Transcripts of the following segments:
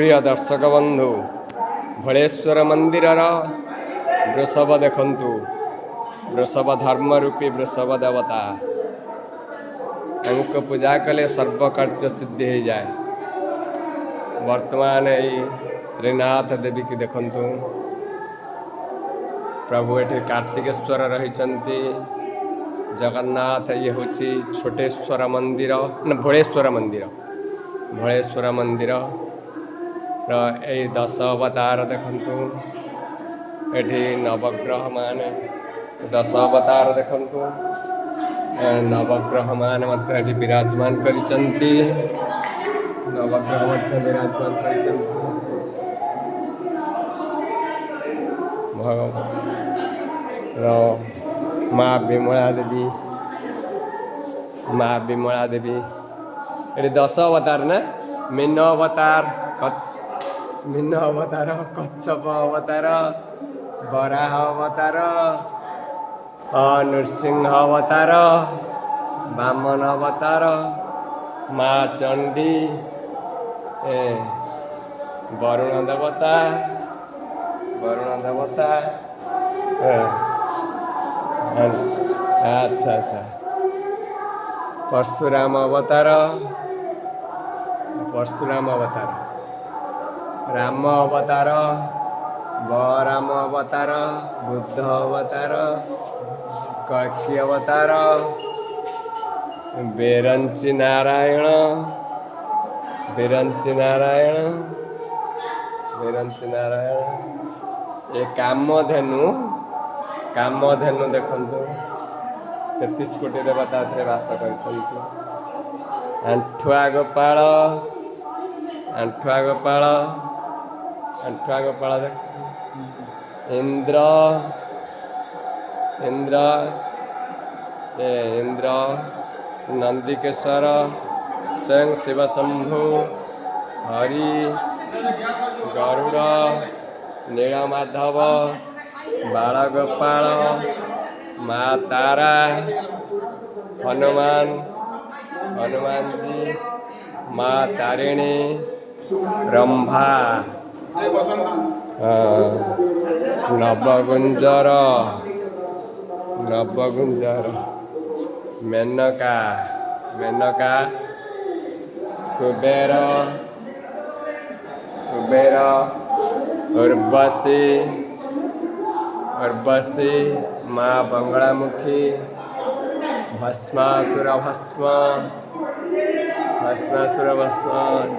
प्रिय दर्शक बंधु भलेश्वर मंदिर वृषभ देखंतु। वृषभ धर्म रूपी वृषभ देवता उनको पूजा कले सर्व कार्य सिद्धि हो जाए। वर्तमान यही त्रिनाथ देवी की देखंतु। प्रभु ये कार्तिकेश्वर रही। जगन्नाथ ये हूँ छोटेश्वर मंदिर न भोलेश्वर मंदिर। भोलेश्वर मंदिर यही 10 अवतार देखंतु। एठी नवग्रह मान 10 अवतार देखंतु। नवग्रह मान विराजमान करिचंती। नवग्रह विराजमान करिचंती। माँ विमला देवी। माँ विमला देवी ये 10 अवतार ना। मीन अवतार, मीन अवतार, कच्छप अवतार, वराह अवतार, नृसिंह अवतार, वामन अवतार, माँ चंडी, वरुण देवता, वरुण देवता। अच्छा अच्छा। परशुराम अवतार, परशुराम अवतार, राम अवतार, बराम अवतार, बुद्ध अवतार, कल्कि अवतार, बेरंची नारायण, बेरंची नारायण, बेरंची नारायण। ये कामधेनु, कामधेनु देखंतु। 33 कोटी देवता थे वास कर। आंठुआ गोपाल, आंठुआ गोपाल, आंठुआ गोपाल देख। इंद्र, इंद्र, इंद्र, नंदिकेश्वर, स्वयं शिव शंभु, हरि, गरुड़, नीलमाधव, बालगोपाल, माँ तारा, हनुमान, हनुमान जी, माँ तारिणी, रंभा, नवगुंजर, नवगुंजर, मेनका, मेनका, कुबेर, कुबेर, उर्वशी, उर्वशी, माँ बंगलामुखी, भस्मासुर भस्म, भस्मासुर भस्म।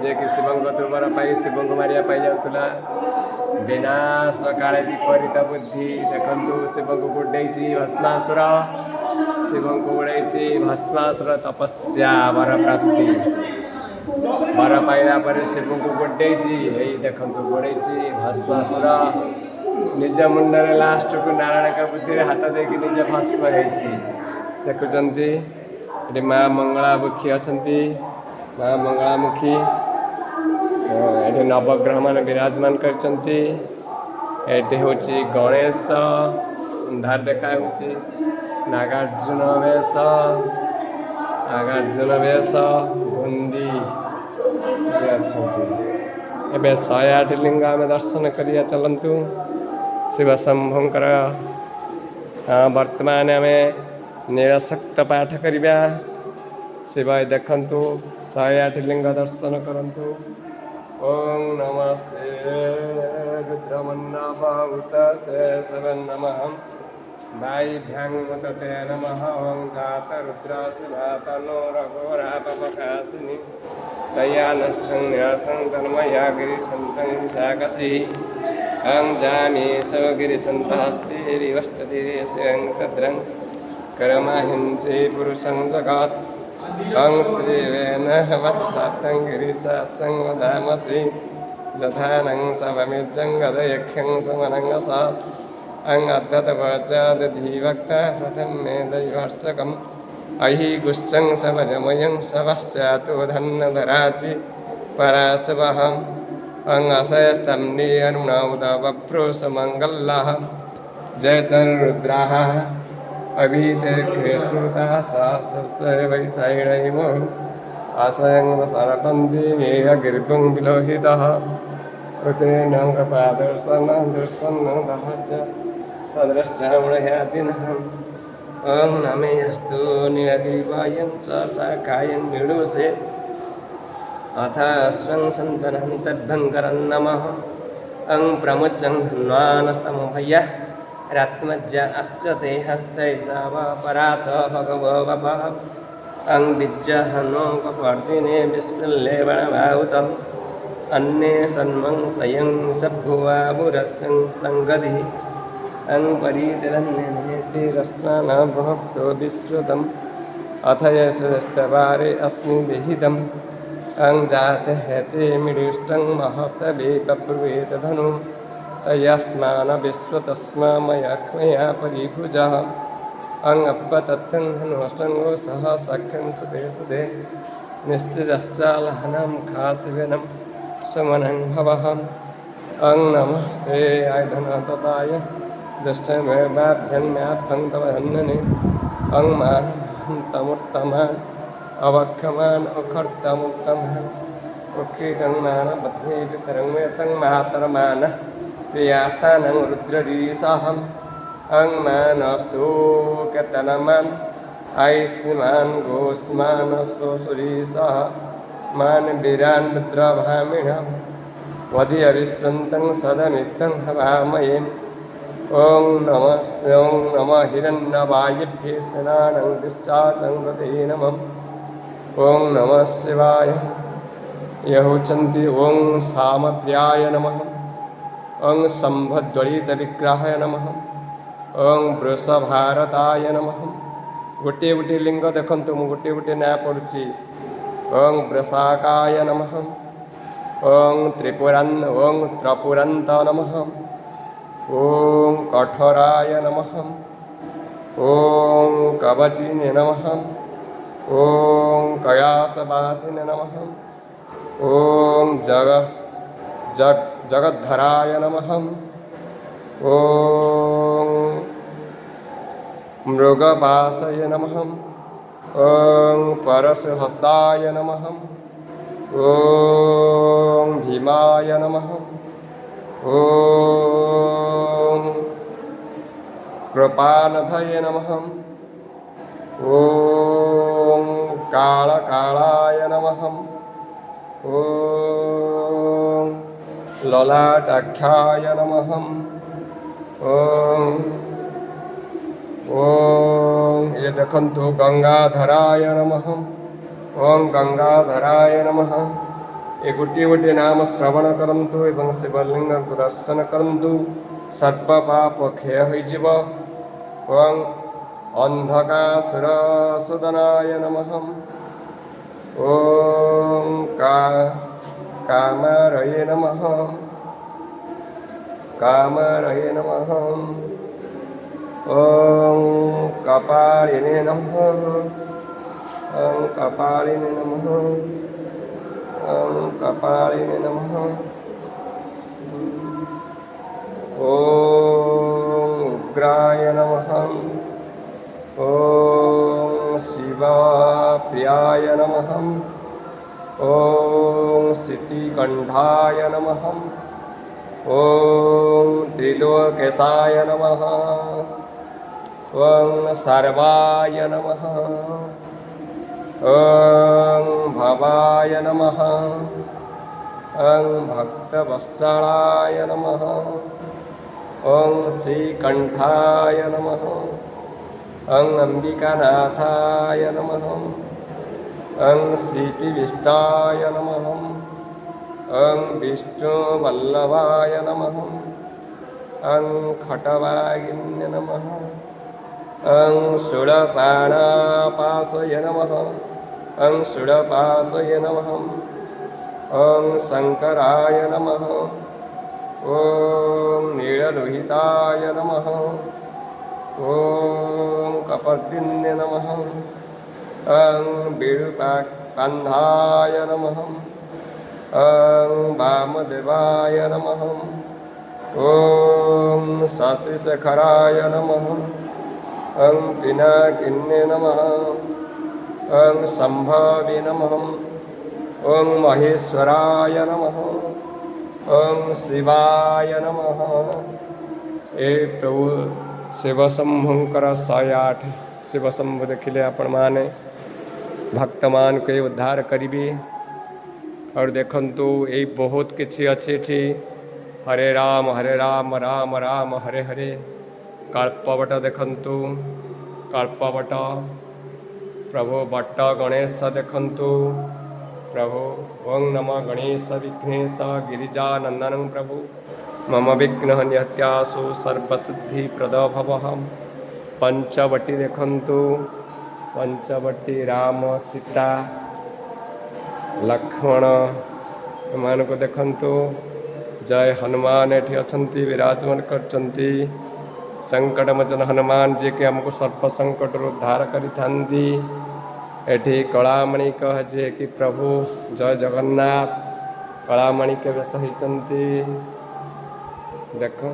जे कि शिव दुर्बर पाई शिव को मारिया पाई जाऊला। विनाश काले विपरीत बुद्धि देखंतु। शिव को गुड़े भस्मासुर, शिव को गुड़े भस्मासुर। तपस्या वर प्राप्ति, वर पाइला पर शिव को गुड़े यही देखंतु गुड़े भस्मासुर। निज मुंडे लास्ट को नारायण का बुद्धि हाथ देकी निज भस्म देखुंती। ये माँ मंगलामुखी अच्छा। माँ मंगलामुखी ये नवग्रह मान विराजमान करती। हूँ गणेश अंधार देखा नागार्जुन वेश, नागार्जुन वेश, बुंदी अच्छा। एवं 108 लिंग आम दर्शन करिया चलतु शिव शंभुंकर। वर्तमान आम नीलशक्त पाठ करिबा। शिव देखंतु 108 लिंग दर्शन करंतु। ओम नमस्ते रुद्रमन्नभूतते शिव नमः। वायुभ्याङ्मुतते नमः। ओं जात रुद्र शिवा तनो रघोरा पपकाशिनी तया नष्टं न्यासं तन्मया गिरिसन्तं विशाखसि। अं जामि सवगिरिसन्तहस्तिरिवस्ततिरियस्यं तद्रं करमहिंसि पुरुषं जगत्। अं श्रीवेन वचसातं गिरिशासं वदामसि। जधानं सवमिज्जं गदयख्यं समनङ्गसा। अं अद्यतवचादधिवक्ता प्रथम मे दैवर्षकम्। अहि गुश्चं सवजमयं सवश्चातु धन्नधराचि पराशवहम्। अं असयस्तं अरुणौदवप्रोषमङ्गलः। जय रुद्राः अभितेक्षुता सा वैसायणैव आशयं सरपन्ति गिरिपुं विलोहितः। ऋतेन कपादर्शनदर्शनदहज सदृष्टामणयादिनः ॐ नमेऽस्तु नीलग्रीवायं च शाखायं मीडुसे अथ स्वं सन्तनं तद्भङ्करं नमः अं प्रमुचं धन्वानस्तमभयः रात्मज्ज अश्च ते हस्तै परात भगवो वपः अं विज्जहनो कपर्दिने विस्मृल्लेवणभावुतम् अन्ये सन्मं स्वयं सद्भुवाबुरस्यं सङ्गतिः अं परीतिरन्यनेतिरस्मानभक्तो विश्रुतम् अथ यशस्तवारे अस्मि विहितम् अं जाते हेते मिडुष्टं महस्तवे पप्रुवेतधनु तयस्मान विश्वतस्मामयक्ष्मया परिभुजः अं अपतत्तं धनुष्टङ्गो सह सख्यं सुते सुते निश्चितश्चालहनं खासिवनं समनं भवः अं नमस्ते आयधनतताय दुष्टमेवाभ्यन्याभ्यं तव धन्यने अं मानन्तमुत्तमान् अवक्षमान् अखर्तमुत्तमान् उक्षितं मानबद्धे वितरं वेतं मातरमान प्रियास्थानं रुद्ररीसहम् अं मानस्तु केतनमान् आयुष्मान् गोस्मान् स्वसुरीसः मान वीरान् रुद्रभामिणं वधि अविस्पन्दं सदमित्तं हवामहे ॐ नमः हिरण्यवायुभ्ये स्नानं दिश्चाचं गते नमः ॐ नमः शिवाय यहुचन्ति ॐ सामप्रियाय नमः ॐ सम्भद्वलितविग्रहाय नमः ॐ वृषभारताय नमः गोटे गोटे लिंग देखंतु मु गोटे गोटे ना पड़ुछि ॐ वृषाकाय नमः ॐ त्रिपुरान्त नमः ॐ कठोराय नमः ॐ कवचिने नमः ॐ कयासवासिने नमः ॐ जगद्धराय नमः ॐ मृगवासय नमः ॐ परशुहस्ताय नमः ॐ भीमाय नमः ॐ कृपानधये नमः ॐ कालकालाय नमः ॐ ललाटाख्याय नमः ॐ ये देखन्तु गंगाधराय नमः ॐ गंगाधराय नमः ये गोटे गोटे नाम श्रवण करन्तु एवं शिवलिंग दर्शन करन्तु सर्वपाप क्षय होइजिव ॐ अंधकासुरसूदनाय नमः ॐ कामरये नमः ॐ कपालिने नमः ॐ कपालिने नमः ॐ कपालिने नमः ॐ उग्राय नमः ॐ शिवप्रियाय नमः ॐ सिद्धिकण्ठाय नमः ॐ त्रिलोकेशाय नमः ॐ सर्वाय नमः ॐ भवाय नमः ॐ भक्तवत्सलाय नमः ॐ श्रीकण्ठाय नमः ॐ अम्बिकानाथाय नमः ॐ श्रीविष्टाय नमः ॐ विष्णुवल्लभाय नमः ॐ खटवागिन्य नमः ॐ शूलपाणापासय नमः ॐ शूलपासय नमः ॐ शङ्कराय नमः ॐ नीललोहिताय नमः ॐ कपर्दिन्य नमः ॐ विरूपाकान्धाय नमः ॐ वामदेवाय नमः ॐ शशिशेखराय नमः ॐ पिनाकिन्ये नमः ॐ शम्भवे नमः ॐ महेश्वराय नमः ओम शिवाय नमः। ए प्रभु शिव शंभुंकर 108 शिव शंभु देखिले आपण माने भक्त मान के उद्धार करिबे। और देखंतु ये बहुत किछि अछि एठी हरे राम राम राम हरे हरे। कल्पवट देखंतु कल्पवट प्रभु बट्ट गणेश देखंतु प्रभु ओं नमः गणेश विघ्नेश गिरिजानंदनं प्रभु मम विघ्न निहत्यासु सर्वसिद्धि प्रद भवः। पंचवटी देखंतु पंचवटी राम सीता लक्ष्मण एमान को देखंतु। जय हनुमान एठी अछंती विराजमान करचंती संकटमोचन हनुमान जी के हमको सर्प संकट उद्धार करिथांती। एठी कलामणि कह जे कि प्रभु जय जगन्नाथ कलामणि के बेस होइचंती देखो।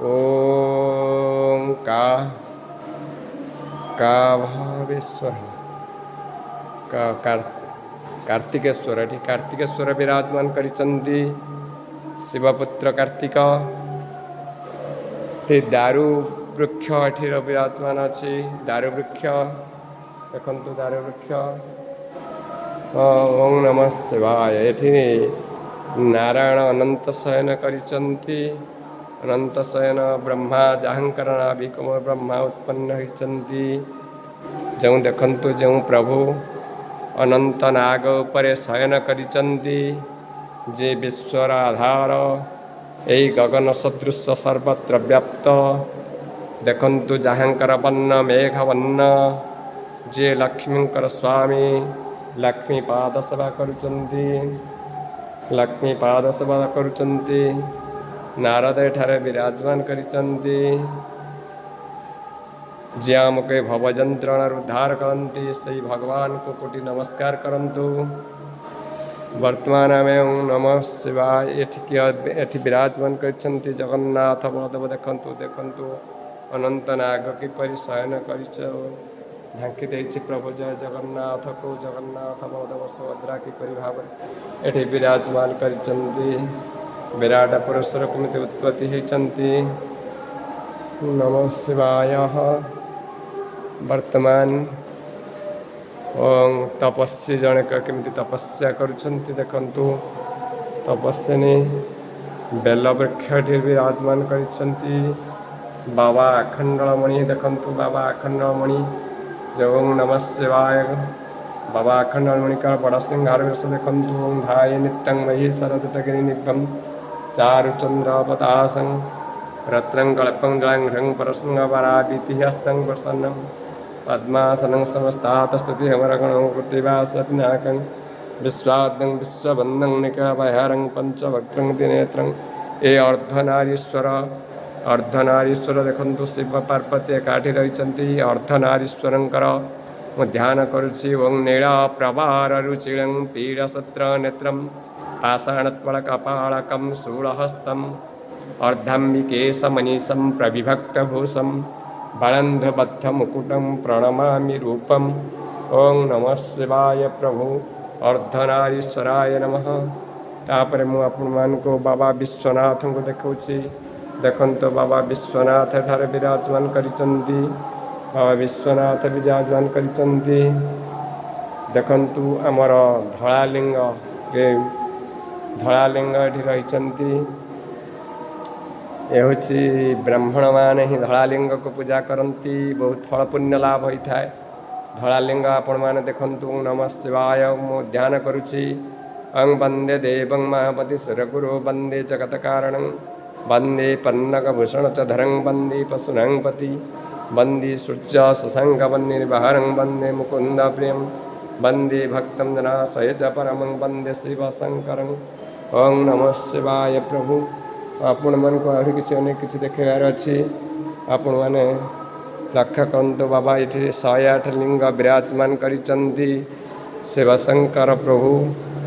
ओम काभेश्वर कार्तिकेश्वर एठी कार्तिकेश्वर विराजमान करिचंती शिवपुत्र कार्तिक। दारु वृक्ष एठी विराजमान अच्छी दारु वृक्ष देखंतु दारु वृक्ष। ओं नमः शिवाय। एठी नारायण अनंत शयन करिचंती अनंत शयन ब्रह्मा जहाँकर नाभिकम ब्रह्मा उत्पन्न होइचंती। जो देखंतु जो प्रभु अनंत नाग उपरे शयन करिचंती जे विश्वर आधार एई गगन सदृश सर्वत्र व्याप्त देखंतु जहाँकर वन्न मेघ वन्न जे लक्ष्मींकर स्वामी लक्ष्मी पाद सेवा करुचंती लक्ष्मी पाद सेवा करुचंती। नारद एठारे विराजमान करिचंती जे आमके भवजंत्रण उद्धार करती से भगवान को कोटि नमस्कार करंतु। वर्तमान में ओं नमः शिवाय एठी विराजमान करिचंती जगन्नाथ बलदेव देखंतु देखंतु अनंत नाग किपरि शयन करिच ढांकी देछि प्रभु जय जगन्नाथ को जगन्नाथ बलदेव सुभद्रा किपरि भाव एठी विराजमान करिचंती। विराट पुरुषर केमिति उत्पत्ति होइचंती नमः शिवाय। वर्तमान ओं तपस्वी जने केमिति तपस्या करुछंती देखंतु तपस्विनी बेलवृक्ष विराजमान करिछंती। बाबा अखंडमणि देखंतु बाबा अखंडमणि जय ओं नमः शिवाय। बाबा अखंडमणि का बड़ा सिंहार वेश देखंतु ओं धाय नित्यं मही सरजतगिरि निभं चारुचंद्रपतासं रत्नं कल्पं जलं ह्रं परस्मवराभितिहस्तं प्रसन्नं पद्मासनं समस्तात स्तुतिहमरगणं कृतिवासपिनाकं विश्वाद्यं विश्वबन्धं निकलभयहरं पंचवक्त्रं दिनेत्रं। ए अर्धनारीश्वर देखंतु शिव पार्वती एकाठी रहिचंती अर्धनारीश्वरंकर मु ध्यान करुछि ओं नीला प्रभार रुचिरं पीडसत्र नेत्रं पाषाणत्पलकपालकं शूलहस्तं अर्धम्बिकेशमनीशं प्रविभक्तभूषं बलन्धबद्धमुकुटं प्रणमामि रूपम्। ओं नमः शिवाय प्रभु अर्धनारीश्वराय नमः। तापर मु आपण को बाबा विश्वनाथ को देखौछि देखंतु बाबा विश्वनाथ ठारे विराजमान करिचंती बाबा विश्वनाथ विराजमान करिचंती देखंतु आमर धଳାलिंग एठी रहिचंती। ये हूँ ब्राह्मण माने ही धଳାलिंग को पूजा करती बहुत फल पुण्य लाभ होता है। धଳାलिंग आपण मैंने देखंतु नमः शिवाय मु ध्यान करुछि अंग वंदे देवं महापति सुरगुरु वंदे जगत कारणं वंदे पन्नकभूषण चधरं वंदे पशुनं पति वंदे सूर्य शशांक वन्निर्वहरं वंदे मुकुंद प्रियं वंदे भक्तं जनाशय च परमं वंदे शिवशंकरं। ओं नमः शिवाय प्रभु आपण मन को आहुरी किसी अनेक किसी देखार अच्छी आपण मैंने लक्ष्य करंतु बाबा ये 108 लिंग विराजमान करिचंती शिवशंकर प्रभु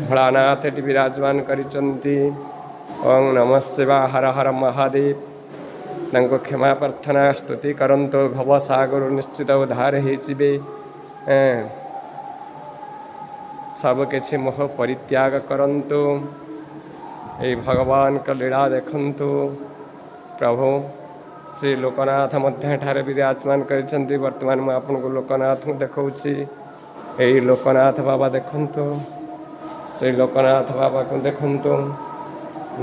भोलानाथ ये विराजमान करिचंती। ओं नमः शिवाय हर हर महादेव तांको क्षमा प्रार्थना स्तुति करंतु भवसागर निश्चित उद्धार होइजिबे सब किछि मोह परित्याग करंतु ये भगवान का लीला देखंतु प्रभु श्री लोकनाथ मध्य ठारे विराजमान कर वर्तमान मैं आपन को लोकनाथ देखौछि यही लोकनाथ बाबा देखंतु श्री लोकनाथ बाबा को देखंतु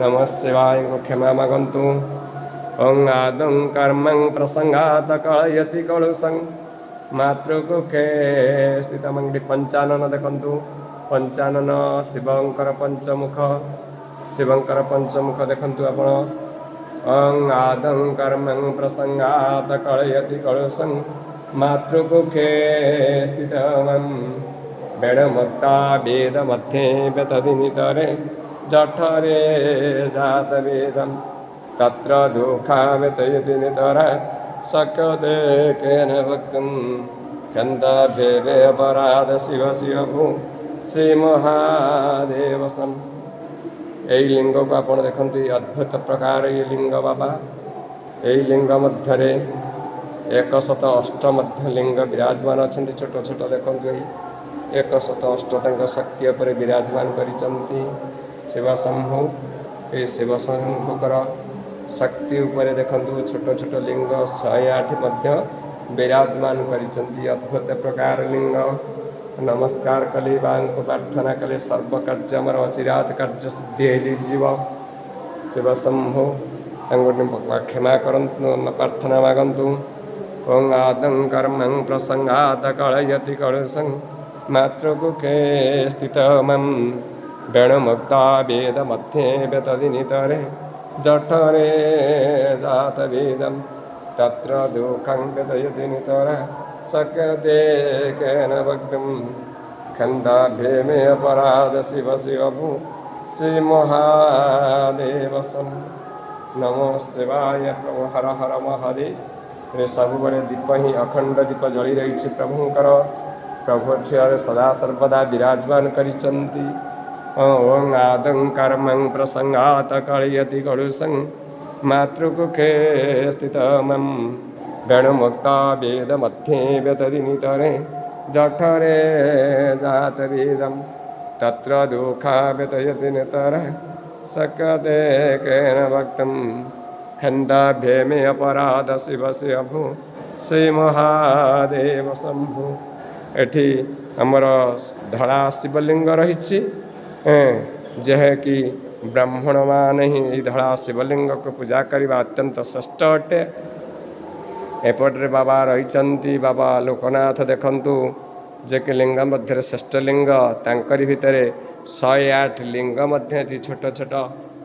नमः शिवाय को क्षमा मागंतु ओं आदं कर्मं प्रसंगात कलयति कलुषं मातृकुखे स्थितमंगि पंचानन देखंतु पंचानन शिवंकर पंचमुख देखंतु आपण ओं आदं कर्मं प्रसंगात कलयति कलुषं मातृकुखे स्थितमं वेणमुक्ता वेद मध्ये व्यतदिनितरे जठरे जात वेदम् तत्र दुःखामितयति नितरा शक्यते केन वक्तुं कन्दाभ्ये अपराध शिव शिव भू श्री महादेवसम यही लिंग को आप देखते अद्भुत प्रकार ये लिंग बाबा यही लिंग मध्य 108 मध्य लिंग विराजमान अच्छा छोट छोट देखते यही 108 शक्ति पर विराजमान कर शिवशंभु ये शिवशंभुकर शक्ति उपर देखंतु छोट छोट लिंग 108 मध्य विराजमान करिसंती अद्भुत प्रकार लिंग नमस्कार कले को प्रार्थना कले सर्व कार्य आमर अचिरात कार्य सिद्धि जीव शिवशंभु क्षमा करंतु प्रार्थना मागंतु ओं आदं कर्मं प्रसंगात कलयति कलुषं मातृकुखे स्थितमं वेणुमुक्ता वेद मध्ये व्यतदिनितरे जठरे जात वेदं तत्र दुःखं व्यतयति नितरा शक्यते केन वक्तुं खन्दाभ्ये मे अपराध शिव शिव भू श्री महादेवसं नमो शिवाय प्रभु हर हर महादेव रे सबुबले दीप ही अखंड दीप जली रही प्रभुंकर प्रभु ठियारे सदा सर्वदा विराजमान करिसंती ओं आदं कर्मं प्रसंगात कलयति कलुषं मातृकुखे स्थितमं वेणुमुक्ता वेद मध्ये व्यतदिनितरे जठरे जात वेदं तत्र दुःखा व्यतयति नितरा शक्यते केन वक्तुं खन्दाभ्ये मे अपराध शिव शिव भू श्री महादेव शंभु एठी हमर धड़ा शिवलिंग रही जह कि ब्राह्मण मान ही धड़ा शिवलिंग को पूजा करने अत्यंत श्रेष्ठ अटे एपटे बाबा रही बाबा लोकनाथ देखंतु जे कि लिंग मध्य श्रेष्ठ लिंग तांकरी भितर 108 लिंग मध्य छोट छोट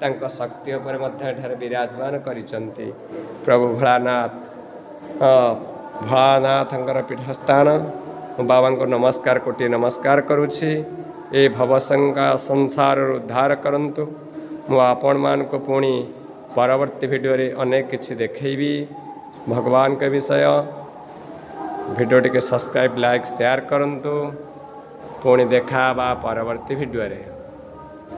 तांको शक्ति उपर मध्य विराजमान करिसंती प्रभु भोलानाथंकर पीठस्थान बाबा को नमस्कार कोटि नमस्कार करुछि ए भवशंका संसार उद्धार करंतु मु आपण मान को पुणी परवर्ती वीडियो रे अनेक किछि देखैबी भगवान के विषय वीडियो टी के सब्सक्राइब लाइक शेयर करंतु पुणी देखा बा परवर्ती वीडियो रे।